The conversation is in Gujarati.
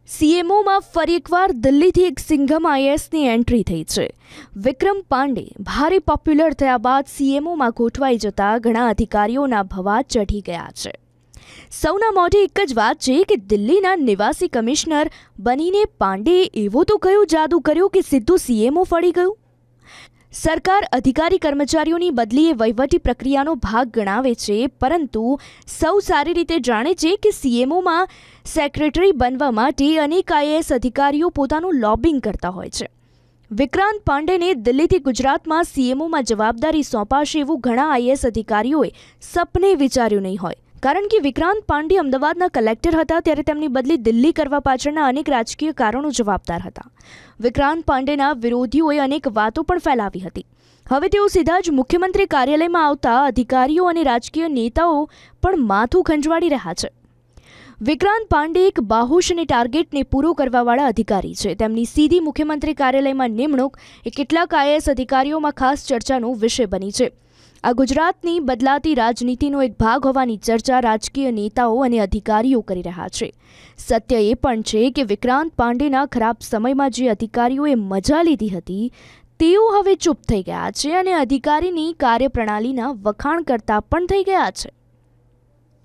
સીએમઓમાં ફરી એકવાર દિલ્હીથી એક સિંઘમ આઈએએસની એન્ટ્રી થઈ છે. વિક્રમ પાંડે ભારે પોપ્યુલર થયા બાદ સીએમઓમાં ગોઠવાઈ જતા ઘણા અધિકારીઓના ભવા ચઢી ગયા છે. સૌના મોઢે એક જ વાત છે કે દિલ્હીના નિવાસી કમિશનર બનીને પાંડેએ એવો તો કયો જાદુ કર્યો કે સીધું સીએમઓ ફળી ગયું. સરકાર અધિકારી કર્મચારીઓની બદલી એ વહીવટી પ્રક્રિયાનો ભાગ ગણાવે છે, પરંતુ સૌ સારી રીતે જાણે છે કે સીએમઓમાં સેક્રેટરી બનવા માટે અનેક આઈએએસ અધિકારીઓ પોતાનું લોબિંગ કરતા હોય છે. વિક્રાંત પાંડેને દિલ્હીથી ગુજરાતમાં સીએમઓમાં જવાબદારી સોંપાશે એવું ઘણા આઈએએસ અધિકારીઓએ સપને વિચાર્યું નહીં હોય. કારણ કે વિક્રાંત પાંડે અમદાવાદના કલેક્ટર હતા ત્યારે તેમની બદલી દિલ્હી કરવા પાછળના અનેક રાજકીય કારણો જવાબદાર હતા. વિક્રાંત પાંડેના વિરોધીઓએ અનેક વાતો પણ ફેલાવી હતી. હવે તેઓ સીધા જ મુખ્યમંત્રી કાર્યાલયમાં આવતા અધિકારીઓ અને રાજકીય નેતાઓ પણ માથું ખંજવાળી રહ્યા છે. વિક્રાંત પાંડે એક બાહોશ અને ટાર્ગેટને પૂરો કરવાવાળા અધિકારી છે. તેમની સીધી મુખ્યમંત્રી કાર્યાલયમાં નિમણૂક એ કેટલાક આઈએએસ અધિકારીઓમાં ખાસ ચર્ચાનો વિષય બની છે. આ ગુજરાતની બદલાતી રાજનીતિનો એક ભાગ હોવાની ચર્ચા રાજકીય નેતાઓ અને અધિકારીઓ કરી રહ્યા છે. સત્ય એ પણ છે કે વિક્રાંત પાંડેના ખરાબ સમયમાં જે અધિકારીઓએ મજા લીધી હતી તેઓ હવે ચૂપ થઈ ગયા છે અને અધિકારીની કાર્યપ્રણાલીના વખાણ કરતા પણ થઈ ગયા છે.